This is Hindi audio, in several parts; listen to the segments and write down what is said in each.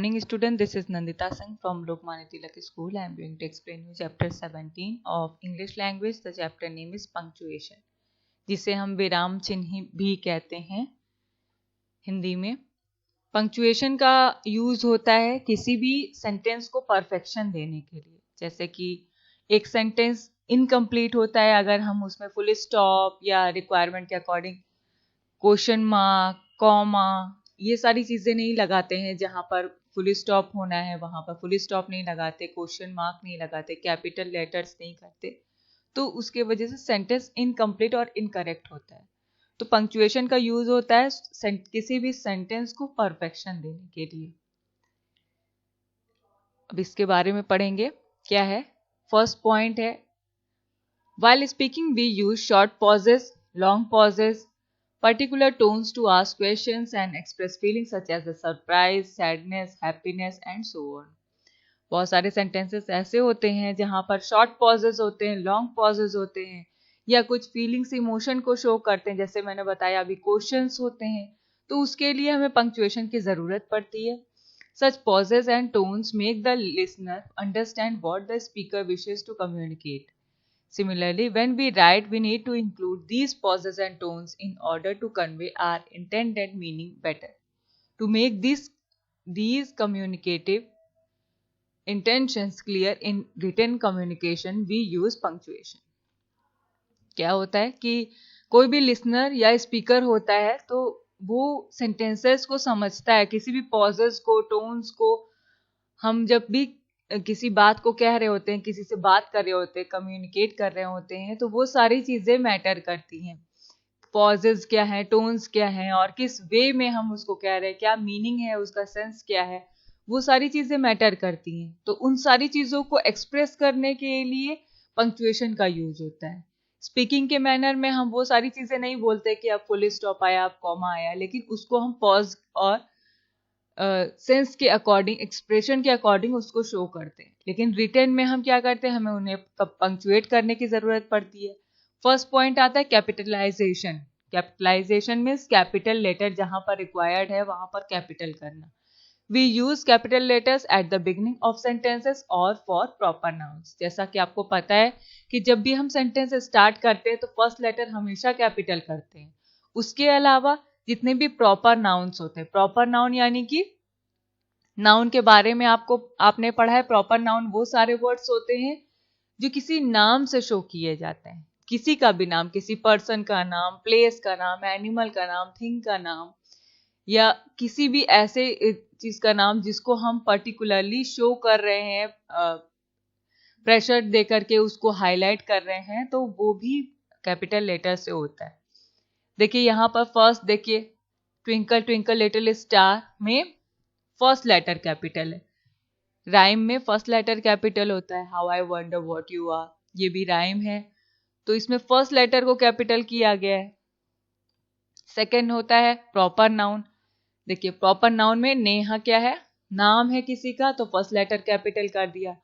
morning, student. This is Nandita Singh from Lokmanya Tilak School. I am going to explain you chapter 17 of English language. The chapter name is punctuation, जिसे हम विराम चिन्ह भी कहते हैं हिंदी में। पंक्चुएशन का यूज होता है किसी भी सेंटेंस को परफेक्शन देने के लिए। जैसे कि एक सेंटेंस इनकम्प्लीट होता है अगर हम उसमें फुल स्टॉप या रिक्वायरमेंट के अकॉर्डिंग क्वेश्चन मार्क, कॉमा, ये सारी चीजें नहीं लगाते हैं। जहां पर फुल स्टॉप होना है वहां पर फुल स्टॉप नहीं लगाते, क्वेश्चन मार्क नहीं लगाते, कैपिटल लेटर्स नहीं करते, तो उसके वजह से सेंटेंस इनकम्प्लीट और इनकरेक्ट होता है। तो पंक्चुएशन का यूज होता है किसी भी सेंटेंस को परफेक्शन देने के लिए। अब इसके बारे में पढ़ेंगे। क्या है? फर्स्ट पॉइंट है, while speaking we use short pauses, long pauses, particular tones to ask questions and express feelings such as the surprise, sadness, happiness and so on. बहुत सारे सेंटेंसेस ऐसे होते हैं जहां पर शॉर्ट पॉजेज होते हैं, लॉन्ग पॉजेज होते हैं, या कुछ फीलिंग्स, इमोशन को शो करते हैं। जैसे मैंने बताया अभी क्वेश्चंस होते हैं, तो उसके लिए हमें पंक्चुएशन की जरूरत पड़ती है। Such pauses and tones make the listener understand what the speaker wishes to communicate. Similarly, when we write, we need to include these pauses and tones in order to convey our intended meaning better. To make these communicative intentions clear in written communication, we use punctuation. क्या होता है कि कोई भी लिसनर या स्पीकर होता है तो वो सेंटेंसेस को समझता है, किसी भी पॉजेस को, टोन्स को। हम जब भी किसी बात को कह रहे होते हैं, किसी से बात कर रहे होते हैं, कम्युनिकेट कर रहे होते हैं, तो वो सारी चीजें मैटर करती हैं। पॉजेज क्या है, टोन्स क्या है और किस वे में हम उसको कह रहे हैं, क्या मीनिंग है, उसका सेंस क्या है, वो सारी चीजें मैटर करती हैं। तो उन सारी चीजों को एक्सप्रेस करने के लिए पंक्चुएशन का यूज होता है। स्पीकिंग के मैनर में हम वो सारी चीजें नहीं बोलते कि अब फुल स्टॉप आया, अब कॉमा आया, लेकिन उसको हम पॉज और सेंस के अकॉर्डिंग, एक्सप्रेशन के अकॉर्डिंग उसको शो करते हैं। लेकिन रिटन में हम क्या करते हैं, हमें उन्हें पंक्चुएट करने की जरूरत पड़ती है। फर्स्ट पॉइंट आता है capitalization. Capitalization means capital letter जहां पर रिक्वायर्ड है वहां पर कैपिटल करना। We use capital letters at the beginning of sentences और फॉर प्रॉपर नाउन्स। जैसा कि आपको पता है कि जब भी हम सेंटेंस स्टार्ट करते हैं तो फर्स्ट लेटर हमेशा कैपिटल करते हैं। उसके अलावा जितने भी प्रॉपर नाउन्स होते हैं, प्रॉपर नाउन यानी कि नाउन के बारे में आपने पढ़ा है। प्रॉपर नाउन वो सारे वर्ड्स होते हैं जो किसी नाम से शो किए जाते हैं। किसी का भी नाम, किसी पर्सन का नाम, प्लेस का नाम, एनिमल का नाम, थिंग का नाम, या किसी भी ऐसे चीज का नाम जिसको हम पर्टिकुलरली शो कर रहे हैं, प्रेशर दे करके उसको हाईलाइट कर रहे हैं, तो वो भी कैपिटल लेटर से होता है। देखिए यहाँ पर फर्स्ट देखिए, ट्विंकल ट्विंकल लिटिल स्टार में फर्स्ट लेटर कैपिटल है। राइम में फर्स्ट लेटर कैपिटल होता है। How I wonder what you are, ये भी राइम है, तो इसमें फर्स्ट लेटर को कैपिटल किया गया है। सेकंड होता है प्रॉपर नाउन। देखिए प्रॉपर नाउन में नेहा क्या है, नाम है किसी का, तो फर्स्ट लेटर कैपिटल कर दिया।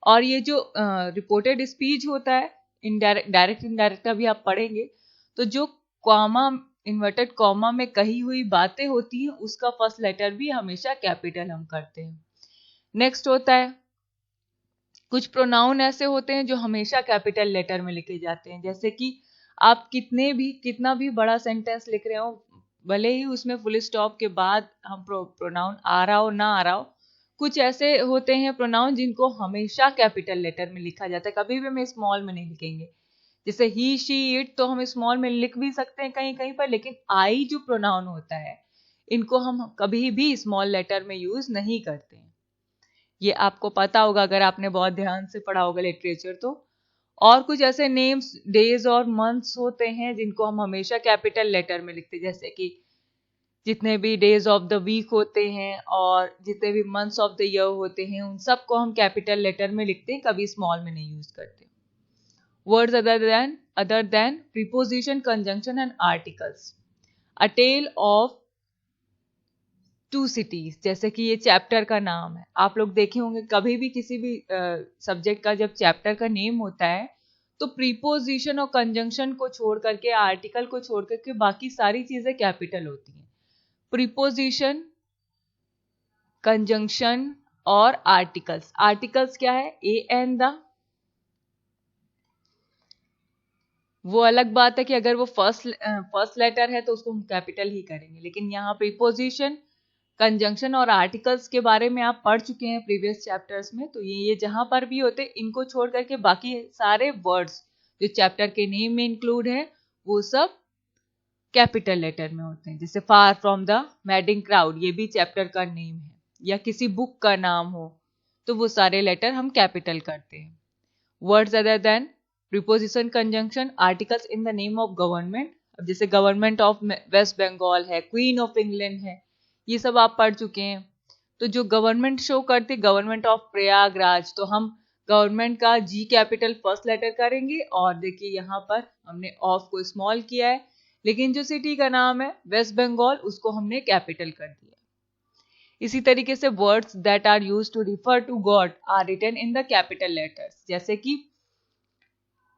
और ये जो रिपोर्टेड स्पीच होता है, डायरेक्ट इनडायरेक्ट का भी आप पढ़ेंगे, तो जो कॉमा, इन्वर्टेड कॉमा में कही हुई बातें होती हैं उसका फर्स्ट लेटर भी हमेशा कैपिटल हम करते हैं। नेक्स्ट होता है, कुछ प्रोनाउन ऐसे होते हैं जो हमेशा कैपिटल लेटर में लिखे जाते हैं। जैसे कि आप कितना भी बड़ा सेंटेंस लिख रहे हो, भले ही उसमें फुल स्टॉप के बाद हम प्रोनाउन आ रहा हो ना आ रहा हो, कुछ ऐसे होते हैं प्रोनाउन जिनको हमेशा कैपिटल लेटर में लिखा जाता है, कभी भी हम स्मॉल में नहीं लिखेंगे। जैसे ही, शी, इट, तो हम स्मॉल में लिख भी सकते हैं कहीं कहीं पर, लेकिन आई जो प्रोनाउन होता है इनको हम कभी भी स्मॉल लेटर में यूज नहीं करते हैं। ये आपको पता होगा अगर आपने बहुत ध्यान से पढ़ा होगा लिटरेचर तो। और कुछ ऐसे नेम्स, डेज और मंथ्स होते हैं जिनको हम हमेशा कैपिटल लेटर में लिखते हैं। जैसे कि जितने भी डेज ऑफ द वीक होते हैं और जितने भी मंथ्स ऑफ द ईयर होते हैं, उन सबको हम कैपिटल लेटर में लिखते हैं, कभी स्मॉल में नहीं यूज करते। Words other than preposition, conjunction and articles. A tale of two cities, जैसे कि ये चैप्टर का नाम है। आप लोग देखे होंगे कभी भी किसी भी सब्जेक्ट का जब चैप्टर का नेम होता है तो प्रीपोजिशन और कंजंक्शन को छोड़ करके, आर्टिकल को छोड़ करके बाकी सारी चीजें कैपिटल होती हैं। प्रीपोजिशन कंजंक्शन और आर्टिकल्स। आर्टिकल्स क्या है? A and the. वो अलग बात है कि अगर वो फर्स्ट लेटर है तो उसको हम कैपिटल ही करेंगे, लेकिन यहाँ प्रीपोजिशन, कंजंक्शन और आर्टिकल्स के बारे में आप पढ़ चुके हैं प्रीवियस चैप्टर्स में। तो ये जहां पर भी होते हैं, इनको छोड़ करके बाकी सारे वर्ड्स जो चैप्टर के नेम में इंक्लूड है वो सब कैपिटल लेटर में होते हैं। जैसे far from the madding crowd, ये भी चैप्टर का नेम है, या किसी बुक का नाम हो तो वो सारे लेटर हम कैपिटल करते हैं। Words other than preposition, conjunction, articles in the name of government. अब जैसे गवर्नमेंट ऑफ वेस्ट बंगाल है, क्वीन ऑफ इंग्लैंड है, ये सब आप पढ़ चुके हैं। तो जो गवर्नमेंट शो करती, गवर्नमेंट ऑफ प्रयागराज, तो हम गवर्नमेंट का जी कैपिटल फर्स्ट लेटर करेंगे। और देखिए यहाँ पर हमने ऑफ को स्मॉल किया है, लेकिन जो सिटी का नाम है वेस्ट बंगाल उसको हमने कैपिटल कर दिया। इसी तरीके से words that are used to refer to God are written in the capital letters. जैसे कि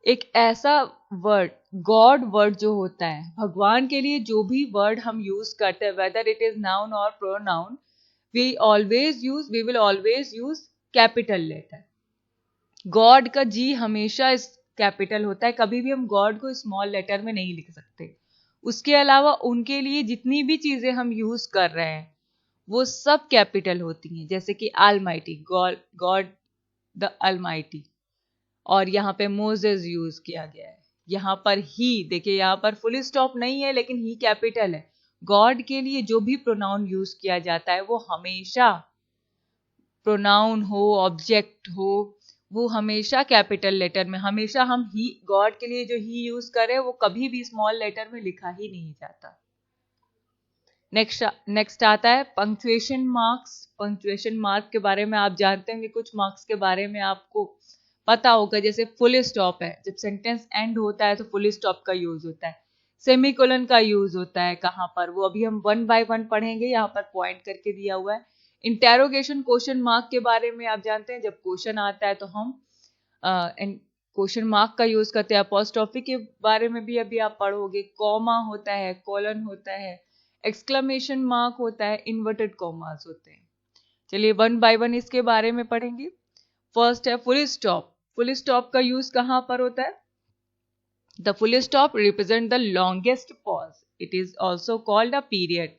एक ऐसा वर्ड, गॉड वर्ड जो होता है, भगवान के लिए जो भी वर्ड हम यूज करते हैं, वेदर इट इज नाउन और pronoun, we will always use capital letter. God का जी हमेशा इस कैपिटल होता है, कभी भी हम गॉड को स्मॉल लेटर में नहीं लिख सकते। उसके अलावा उनके लिए जितनी भी चीजें हम यूज कर रहे हैं वो सब कैपिटल होती हैं। जैसे कि अलमाइटी, गॉड द अलमाइटी, और यहाँ पे मोजेस यूज किया गया है। यहाँ पर ही देखिए, यहाँ पर फुल स्टॉप नहीं है लेकिन ही कैपिटल है। गॉड के लिए जो भी प्रोनाउन यूज किया जाता है वो हमेशा, प्रोनाउन हो ऑब्जेक्ट हो, वो हमेशा कैपिटल लेटर में, हमेशा हम ही, गॉड के लिए जो ही यूज करें वो कभी भी स्मॉल लेटर में लिखा ही नहीं जाता। नेक्स्ट आता है पंक्चुएशन मार्क्स। पंक्चुएशन मार्क के बारे में आप जानते होंगे, कुछ मार्क्स के बारे में आपको पता होगा। जैसे फुल स्टॉप है, जब सेंटेंस एंड होता है तो फुल स्टॉप का यूज होता है। सेमीकोलन का यूज होता है कहाँ पर, वो अभी हम वन बाय वन पढ़ेंगे, यहाँ पर पॉइंट करके दिया हुआ है। इंटेरोगेशन क्वेश्चन मार्क के बारे में आप जानते हैं, जब क्वेश्चन आता है तो हम क्वेश्चन मार्क का यूज करते हैं। अपॉस्ट्रोफी के बारे में भी अभी आप पढ़ोगे। कॉमा होता है, कोलन होता है, एक्सक्लेमेशन मार्क होता है, इन्वर्टेड कॉमास होते हैं। चलिए वन बाय वन इसके बारे में पढ़ेंगे। फर्स्ट है फुल स्टॉप। फुल स्टॉप का यूज कहां पर होता है? The full stop represent the longest pause, it is also called a period.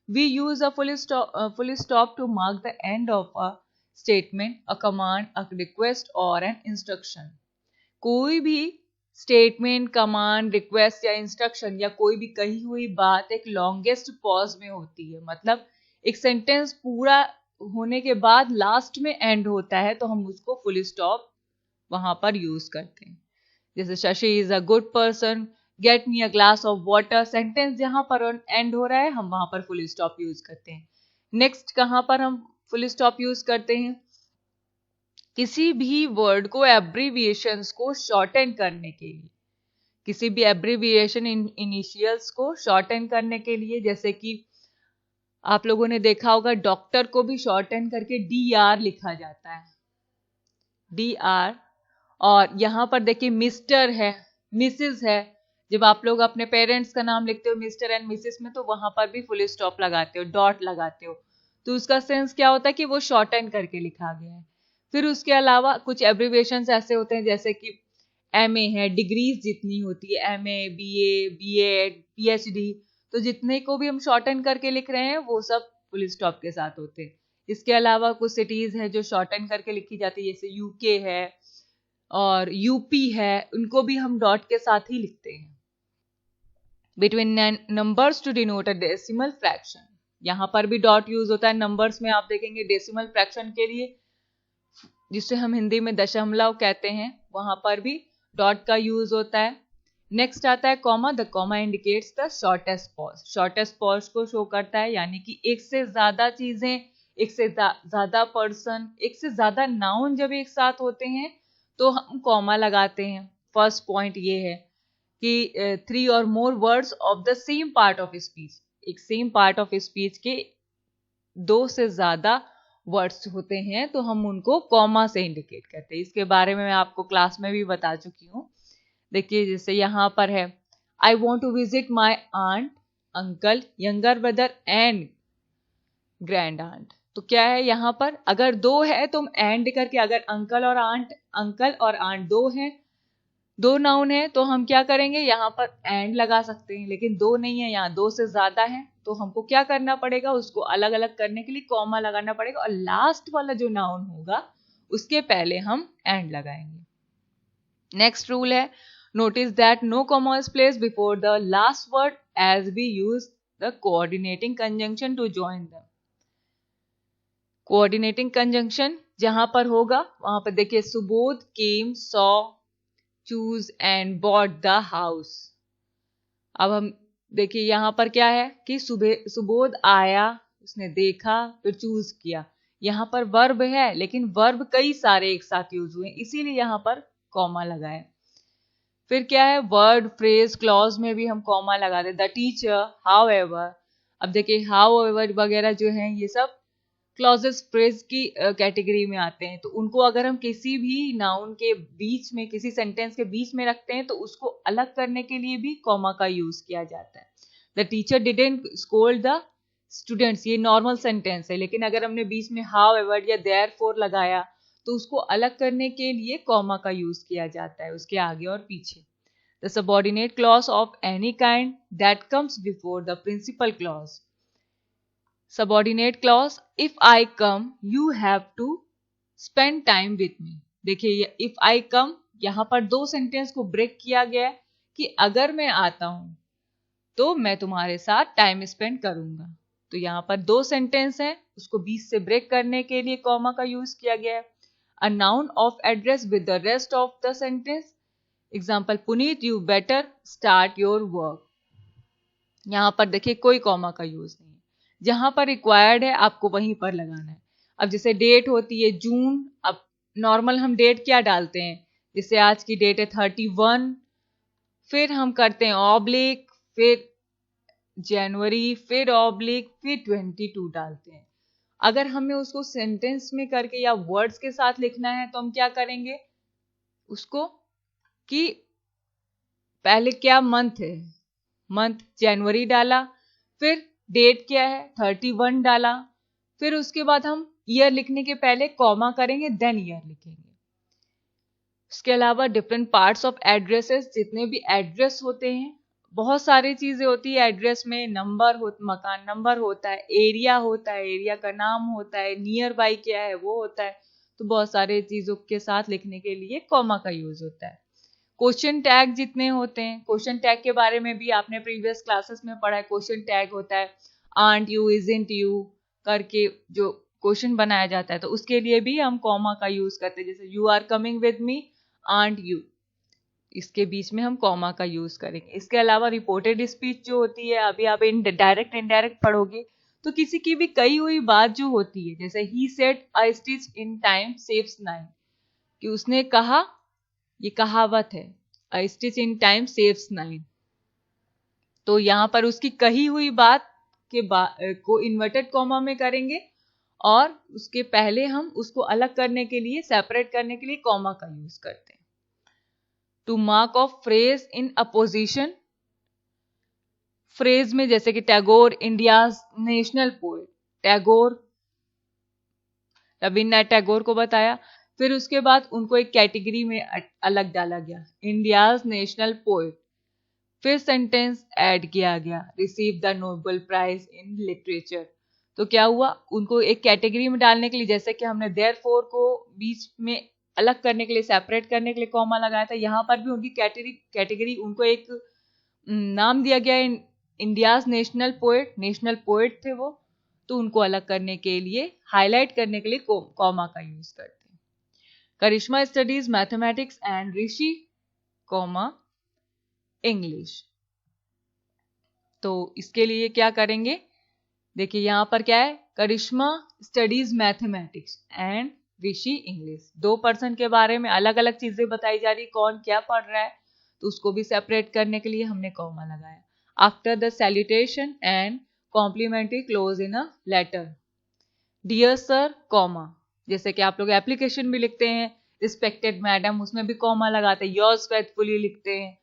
We use a full stop to mark the end of a statement, a command, a request और एन इंस्ट्रक्शन। कोई भी स्टेटमेंट, कमांड, रिक्वेस्ट या इंस्ट्रक्शन या कोई भी कही हुई बात एक लॉन्गेस्ट पॉज में होती है। मतलब एक सेंटेंस पूरा होने के बाद लास्ट में एंड होता है तो हम उसको फुल स्टॉप वहां पर यूज करते हैं। जैसे Shashi is a good person, get me a glass of water. Sentence जहां पर एंड हो रहा है हम वहां पर फुल स्टॉप यूज करते हैं। नेक्स्ट कहां पर हम फुल स्टॉप यूज करते हैं? किसी भी वर्ड को, एब्रीविएशंस को शॉर्टन करने के लिए, किसी भी एब्रीविएशन इनिशियल्स को शॉर्टन करने के लिए। जैसे कि आप लोगों ने देखा होगा डॉक्टर को भी शॉर्टन करके DR लिखा जाता है, DR। और यहां पर देखिए मिस्टर है, मिसेस है। जब आप लोग अपने पेरेंट्स का नाम लिखते हो मिस्टर एंड मिसेस में, तो वहां पर भी फुल स्टॉप लगाते हो, डॉट लगाते हो, तो उसका सेंस क्या होता है कि वो शॉर्टन करके लिखा गया है। फिर उसके अलावा कुछ एब्रीविएशंस ऐसे होते हैं, जैसे कि MA है, डिग्रीज जितनी होती है, MA, BA, BEd, PhD, तो जितने को भी हम शॉर्टन करके लिख रहे हैं वो सब फुल स्टॉप के साथ होते हैं। इसके अलावा कुछ सिटीज है जो शॉर्टन करके लिखी जाती है, जैसे UK है और UP है, उनको भी हम डॉट के साथ ही लिखते हैं। Between numbers to denote a decimal fraction, यहां पर भी डॉट यूज होता है। नंबर्स में आप देखेंगे डेसिमल फ्रैक्शन के लिए, जिसे हम हिंदी में दशमलव कहते हैं, वहां पर भी डॉट का यूज होता है। नेक्स्ट आता है comma. The comma indicates the shortest pause. Shortest pause को शो करता है, यानी कि एक से ज्यादा चीजें, एक से ज्यादा पर्सन, एक से ज्यादा नाउन जब एक साथ होते हैं तो हम कॉमा लगाते हैं। फर्स्ट पॉइंट ये है कि 3 और more words of the same part of speech, एक सेम पार्ट ऑफ स्पीच के 2 से ज्यादा वर्ड्स होते हैं तो हम उनको कॉमा से इंडिकेट करते हैं। इसके बारे में मैं आपको क्लास में भी बता चुकी हूँ। देखिए जैसे यहाँ पर है, I want to visit my aunt, uncle, younger brother and grand aunt. तो क्या है यहाँ पर, अगर दो है तो हम एंड करके, अगर अंकल और आंट दो हैं, दो नाउन है, तो हम क्या करेंगे यहाँ पर एंड लगा सकते हैं, लेकिन दो नहीं है, यहाँ दो से ज्यादा है, तो हमको क्या करना पड़ेगा, उसको अलग अलग करने के लिए कॉमा लगाना पड़ेगा, और लास्ट वाला जो नाउन होगा उसके पहले हम एंड लगाएंगे। नेक्स्ट रूल है, notice that no comma is placed before the last word as we use the coordinating conjunction to join them. Coordinating conjunction जहां पर होगा वहां पर देखिए, Subodh came, saw, chose and bought the house. अब हम देखिए यहां पर क्या है कि सुबोध आया, उसने देखा, फिर चूज किया। यहां पर वर्ब है, लेकिन वर्ब कई सारे एक साथ यूज हुए, इसीलिए यहां पर कॉमा लगाए। फिर क्या है, वर्ड, फ्रेज, क्लॉज में भी हम कॉमा लगा दे। The teacher, however. अब देखिए हाउ एवर वगैरह जो है ये सब क्लॉजेस फ्रेज की कैटेगरी में आते हैं, तो उनको अगर हम किसी भी नाउन के बीच में, किसी सेंटेंस के बीच में रखते हैं तो उसको अलग करने के लिए भी कॉमा का यूज किया जाता है। The teacher didn't scold the students, ये नॉर्मल सेंटेंस है, लेकिन अगर हमने बीच में हाउ एवर या देयरफॉर लगाया तो उसको अलग करने के लिए कॉमा का यूज किया जाता है, उसके आगे और पीछे। The subordinate clause of any kind that comes before the principal clause. Subordinate clause, if I come you have to spend time with me. देखिए इफ आई कम, यहां पर दो सेंटेंस को ब्रेक किया गया है कि अगर मैं आता हूं तो मैं तुम्हारे साथ टाइम स्पेंड करूंगा। तो यहां पर दो सेंटेंस है, उसको बीच से ब्रेक करने के लिए कॉमा का यूज किया गया है। A noun of address with the rest of the sentence. Example, Puneet you better start your work. यहां पर देखिए कोई कॉमा का यूज नहीं है, जहां पर रिक्वायर्ड है आपको वहीं पर लगाना है। अब जैसे डेट होती है जून, अब नॉर्मल हम डेट क्या डालते हैं, जैसे आज की डेट है 31, फिर हम करते हैं ऑब्लिक, फिर जनवरी, फिर ऑब्लिक, फिर 22 डालते हैं। अगर हमें उसको सेंटेंस में करके या वर्ड्स के साथ लिखना है तो हम क्या करेंगे उसको, कि पहले क्या मंथ है, मंथ जनवरी डाला, फिर डेट क्या है 31 डाला, फिर उसके बाद हम ईयर लिखने के पहले कॉमा करेंगे, देन ईयर लिखेंगे। उसके अलावा डिफरेंट पार्ट्स ऑफ एड्रेसेस, जितने भी एड्रेस होते हैं, बहुत सारी चीजें होती है एड्रेस में। नंबर हो, मकान नंबर होता है, एरिया होता है, एरिया का नाम होता है, नियर बाई क्या है वो होता है। तो बहुत सारे चीजों के साथ लिखने के लिए कॉमा का यूज होता है। क्वेश्चन टैग जितने होते हैं, क्वेश्चन टैग के बारे में भी आपने प्रीवियस क्लासेस में पढ़ा है। क्वेश्चन टैग होता है आंट यू, इजंट यू करके जो क्वेश्चन बनाया जाता है, तो उसके लिए भी हम कॉमा का यूज करते हैं। जैसे you are coming with me, aunt you, इसके बीच में हम कॉमा का यूज करेंगे। इसके अलावा रिपोर्टेड स्पीच जो होती है, अभी आप डायरेक्ट इनडायरेक्ट पढ़ोगे, तो किसी की भी कही हुई बात जो होती है, जैसे he said a stitch in time saves 9, कि उसने कहा, ये कहावत है, अ स्टिच इन टाइम सेव्स 9, तो यहां पर उसकी कही हुई बात के को इन्वर्टेड कॉमा में करेंगे, और उसके पहले हम उसको अलग करने के लिए, सेपरेट करने के लिए कॉमा का यूज करते हैं। To mark off phrase in apposition, phrase में जैसे कि Tagore India's national poet, Tagore, Rabindranath Tagore को बताया, फिर उसके बाद उनको एक कैटेगरी में अलग डाला गया, इंडियाज नेशनल पोएट, फिर सेंटेंस ऐड किया गया, receive the Nobel prize in literature. तो क्या हुआ, उनको एक कैटेगरी में डालने के लिए, जैसे कि हमने देयरफॉर को बीच में अलग करने के लिए, सेपरेट करने के लिए कॉमा लगाया था, यहां पर भी उनकी कैटेगरी उनको एक नाम दिया गया, इंडियाज नेशनल पोएट थे वो, तो उनको अलग करने के लिए, हाईलाइट करने के लिए कॉमा का यूज करते हैं। Karishma studies mathematics and Rishi comma English. तो इसके लिए क्या करेंगे, देखिए यहां पर क्या है, Karishma studies mathematics and Rishi English, दो पर्सन के बारे में अलग अलग चीजें बताई जा रही, कौन क्या पढ़ रहा है, तो उसको भी सेपरेट करने के लिए हमने कॉमा लगाया। After the salutation and complimentary close in a letter, dear sir comma, जैसे कि आप लोग एप्लीकेशन भी लिखते हैं, रिस्पेक्टेड मैडम, उसमें भी कॉमा लगाते हैं, योर्स फेथफुली लिखते हैं,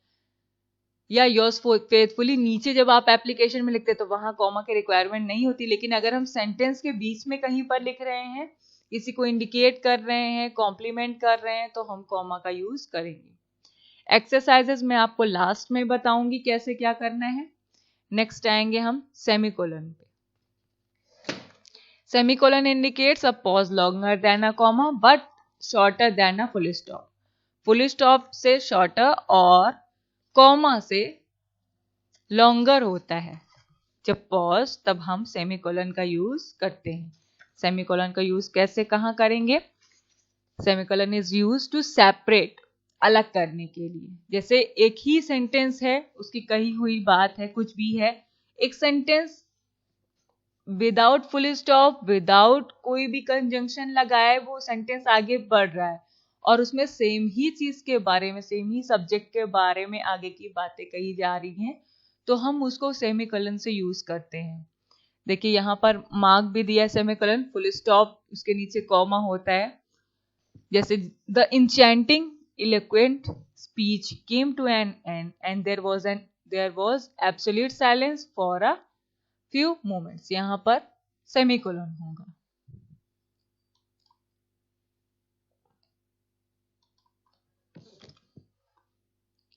या योर्स फेथफुली नीचे जब आप एप्लीकेशन में लिखते हैं तो वहां कॉमा की रिक्वायरमेंट नहीं होती, लेकिन अगर हम सेंटेंस के बीच में कहीं पर लिख रहे हैं, किसी को इंडिकेट कर रहे हैं, कॉम्प्लीमेंट कर रहे हैं, तो हम कॉमा का यूज करेंगे। एक्सरसाइजेस मैं आपको लास्ट में बताऊंगी कैसे क्या करना है। नेक्स्ट आएंगे हम सेमीकोलन पे। Semicolon indicates a pause longer than a comma but shorter than a full stop. Full stop से शॉर्टर और कॉमा से लॉन्गर होता है। जब पॉज तब हम सेमीकोलन का यूज करते हैं। सेमीकोलन का यूज कैसे कहां करेंगे? Semicolon is use to separate, अलग करने के लिए। जैसे एक ही सेंटेंस है, उसकी कही हुई बात है, कुछ भी है, एक sentence without full stop, without कोई भी कंजंक्शन लगाए वो सेंटेंस आगे बढ़ रहा है और उसमें सेम ही चीज के बारे में, सेम ही सब्जेक्ट के बारे में आगे की बातें कही जा रही हैं, तो हम उसको सेमीकोलन से यूज करते हैं। देखिए यहां पर मार्क भी दिया है सेमीकोलन, फुल स्टॉप, उसके नीचे कॉमा होता है। जैसे the enchanting eloquent speech came to an end and there was absolute silence for a few moments. यहां पर सेमीकोलन होगा।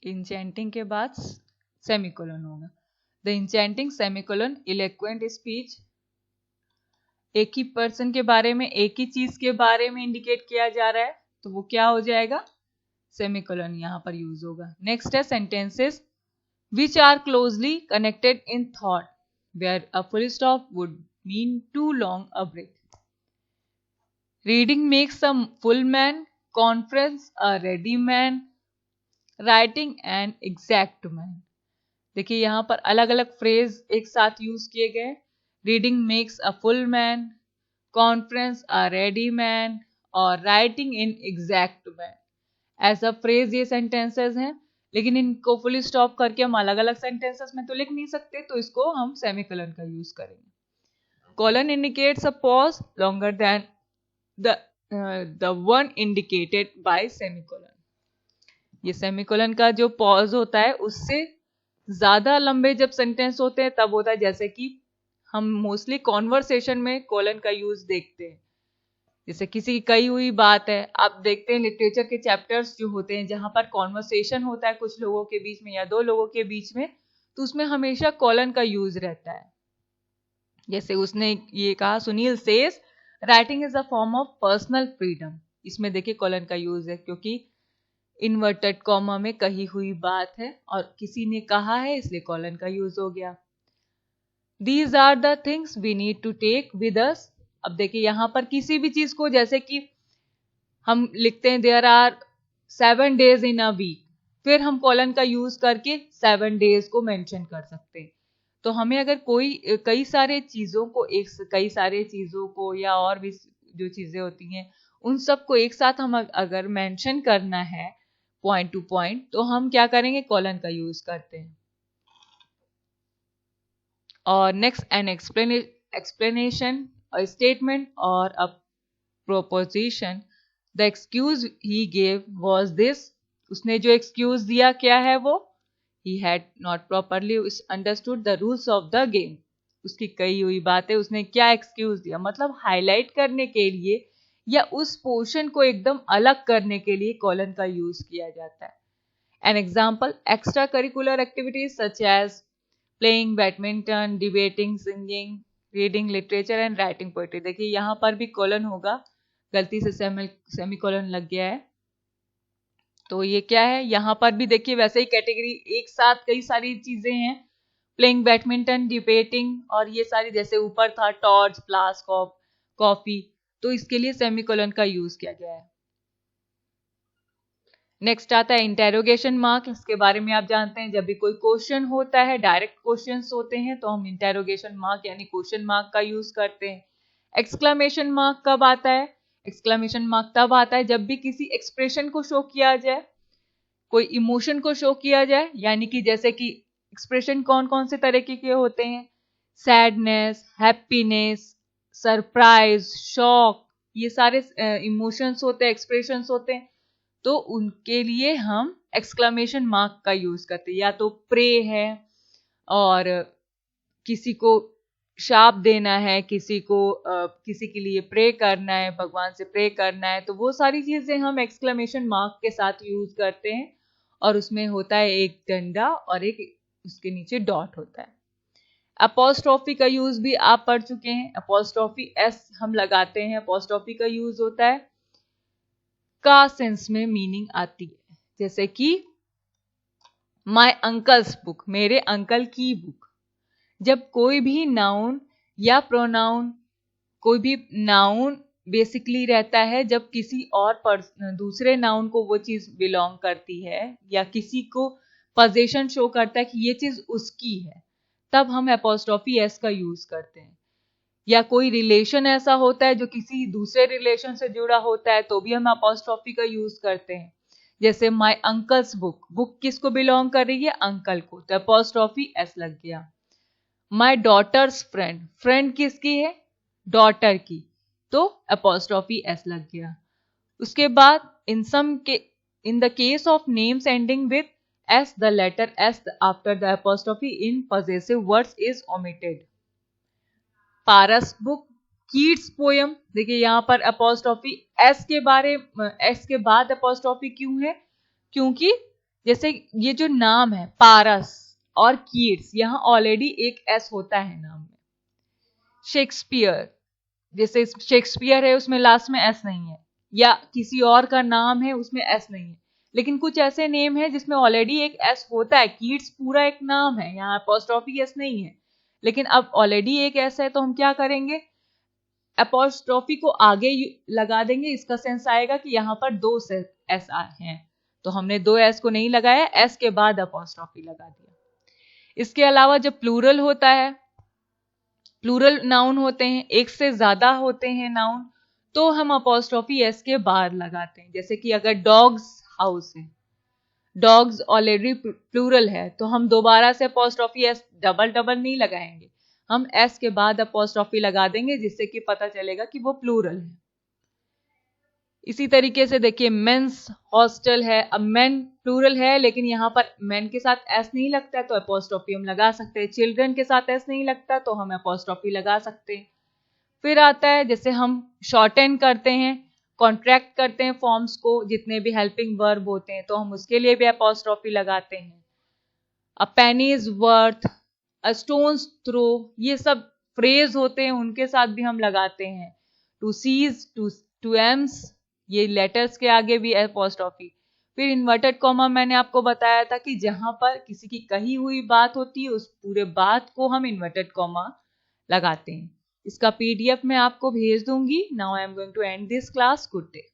इंचेंटिंग के बाद सेमीकोलन होगा। The enchanting semicolon eloquent speech, एक ही पर्सन के बारे में, एक ही चीज के बारे में इंडिकेट किया जा रहा है, तो वो क्या हो जाएगा? सेमीकोलन यहां पर यूज होगा। नेक्स्ट है sentences which are closely connected in thought where a full stop would mean too long a break. Reading makes a full man, conference a ready man, writing an exact man. देखिए यहां पर अलग अलग फ्रेज एक साथ यूज किए गए। Reading makes a full man, conference a ready man और राइटिंग इन एग्जैक्ट मैन। ऐसा फ्रेज ये सेंटेंसेस हैं, लेकिन इनको फुल स्टॉप करके हम अलग अलग सेंटेंसेस में तो लिख नहीं सकते, तो इसको हम सेमीकोलन का यूज करेंगे। Colon indicates a pause longer than the one indicated by semicolon. ये सेमीकोलन का जो पॉज होता है उससे ज्यादा लंबे जब सेंटेंस होते हैं तब होता है, जैसे कि हम मोस्टली कॉन्वर्सेशन में कोलन का यूज देखते हैं। जैसे किसी की कही हुई बात है, आप देखते हैं लिटरेचर के चैप्टर्स जो होते हैं जहां पर कॉन्वर्सेशन होता है कुछ लोगों के बीच में या दो लोगों के बीच में, तो उसमें हमेशा कोलन का यूज रहता है। जैसे उसने ये कहा, Sunil says writing is a form of personal freedom. इसमें देखिए कोलन का यूज है क्योंकि इन्वर्टेड कॉमा में कही हुई बात है और किसी ने कहा है, इसलिए कोलन का यूज हो गया। These are the things we need to take with us। अब देखिए यहां पर किसी भी चीज को, जैसे कि हम लिखते हैं there are 7 days in a week, फिर हम कोलन का यूज करके 7 days को मेंशन कर सकते हैं। तो हमें अगर कई सारे चीजों को या और भी जो चीजें होती हैं उन सबको एक साथ हम अगर मेंशन करना है पॉइंट टू पॉइंट, तो हम क्या करेंगे? कोलन का यूज करते हैं। और next an explanation, a statement or a proposition। The excuse he gave was this। उसने जो excuse दिया क्या है वो? He had not properly understood the rules of the game। उसकी कही हुई बातें उसने क्या excuse दिया, मतलब हाईलाइट करने के लिए या उस पोर्शन को एकदम अलग करने के लिए कोलन का यूज किया जाता है। An example, extra curricular activities such as playing badminton, debating, singing, reading literature and writing poetry। देखिए यहां पर भी कोलन होगा, गलती से सेमीकोलन लग गया है, तो ये क्या है? यहां पर भी देखिए वैसे ही कैटेगरी एक साथ कई सारी चीजें हैं, प्लेइंग बैडमिंटन, डिबेटिंग और ये सारी, जैसे ऊपर था टॉर्च, फ्लास्क, कॉफी, तो इसके लिए सेमीकोलन का यूज किया गया है। नेक्स्ट आता है इंटेरोगेशन मार्क। इसके बारे में आप जानते हैं, जब भी कोई क्वेश्चन होता है, डायरेक्ट क्वेश्चंस होते हैं, तो हम इंटेरोगेशन मार्क यानी क्वेश्चन मार्क का यूज करते हैं। एक्सक्लेमेशन मार्क कब आता है? एक्सक्लेमेशन मार्क तब आता है जब भी किसी एक्सप्रेशन को शो किया जाए, कोई इमोशन को शो किया जाए, यानी कि जैसे कि एक्सप्रेशन कौन कौन से तरीके के होते हैं? सैडनेस, हैप्पीनेस, सरप्राइज, शॉक, ये सारे इमोशंस होते हैं, एक्सप्रेशंस होते हैं। तो उनके लिए हम एक्सक्लेमेशन मार्क का यूज करते हैं, या तो प्रे है और किसी को शाप देना है, किसी को किसी के लिए प्रे करना है, भगवान से प्रे करना है, तो वो सारी चीजें हम एक्सक्लेमेशन मार्क के साथ यूज करते हैं। और उसमें होता है एक डंडा और एक उसके नीचे डॉट होता है। अपोस्ट्रोफी का यूज भी आप पढ़ चुके हैं। अपोस्ट्रोफी एस हम लगाते हैं। अपोस्ट्रोफी का यूज होता है का सेंस में मीनिंग आती है, जैसे कि माय अंकल्स बुक, मेरे अंकल की बुक। जब कोई भी नाउन या प्रोनाउन, कोई भी नाउन बेसिकली रहता है जब किसी और दूसरे नाउन को वो चीज बिलोंग करती है, या किसी को पोजीशन शो करता है कि ये चीज उसकी है, तब हम एपोस्ट्रोफी एस का यूज करते हैं। या कोई रिलेशन ऐसा होता है जो किसी दूसरे रिलेशन से जुड़ा होता है, तो भी हम एपोस्ट्रोफी का यूज करते हैं। जैसे माय अंकल्स बुक, बुक किसको बिलोंग कर रही है? अंकल को, तो एपोस्ट्रोफी एस लग गया। माय डॉटर्स फ्रेंड, फ्रेंड किसकी है? डॉटर की, तो एपोस्ट्रोफी एस लग गया। उसके बाद in the case of names ending with S, the letter S after the apostrophe in possessive words is omitted. Paras book, Keats poem, देखिए यहां पर एपोस्ट्रोफी एस के बाद एपोस्ट्रोफी क्यों है? क्योंकि जैसे ये जो नाम है पारस और कीट्स, यहां ऑलरेडी एक एस होता है नाम में। शेक्सपियर, जैसे शेक्सपियर है उसमें लास्ट में एस नहीं है, या किसी और का नाम है उसमें एस नहीं है, लेकिन कुछ ऐसे नेम है जिसमें ऑलरेडी एक एस होता है। कीट्स पूरा एक नाम है, यहाँ एपोस्ट्रोफी एस नहीं है, लेकिन अब ऑलरेडी एक एस है, तो हम क्या करेंगे? एपोस्ट्रोफी को आगे लगा देंगे। इसका सेंस आएगा कि यहाँ पर दो एस हैं, तो हमने दो एस को नहीं लगाया, एस के बाद एपोस्ट्रोफी लगा दिया। इसके अलावा जब प्लूरल होता है, प्लूरल नाउन होते हैं, एक से ज्यादा होते हैं नाउन, तो हम अपोस्ट्रोफी एस के बाद लगाते हैं। जैसे कि अगर डॉग्स हाउस है, डॉग्स ऑलरेडी प्लूरल है, तो हम दोबारा से अपोस्ट्रोफी एस डबल नहीं लगाएंगे, हम एस के बाद अपोस्ट्रोफी लगा देंगे, जिससे कि पता चलेगा कि वो प्लूरल है। इसी तरीके से देखिए मेंस हॉस्टल है, अब मेन प्लूरल है लेकिन यहाँ पर मेन के साथ एस नहीं लगता है, तो अपोस्ट्रोफी हम लगा सकते हैं। चिल्ड्रन के साथ एस नहीं लगता, तो हम अपोस्ट्रोफी लगा सकते हैं। फिर आता है जैसे हम शॉर्टेन करते हैं, कॉन्ट्रैक्ट करते हैं फॉर्म्स को, जितने भी हेल्पिंग वर्ब होते हैं, तो हम उसके लिए भी अपोस्ट्रोफी लगाते हैं। A penny is worth, a stone's throw, ये सब फ्रेज होते हैं, उनके साथ भी हम लगाते हैं। टू सीज, टू एम्स, ये लेटर्स के आगे भी अपोस्ट्रोफी। फिर इन्वर्टेड कॉमा मैंने आपको बताया था कि जहां पर किसी की कही हुई बात होती है, उस पूरे बात को हम इन्वर्टेड कॉमा लगाते हैं। इसका PDF मैं आपको भेज दूंगी। Now I am going to end this class. Good day.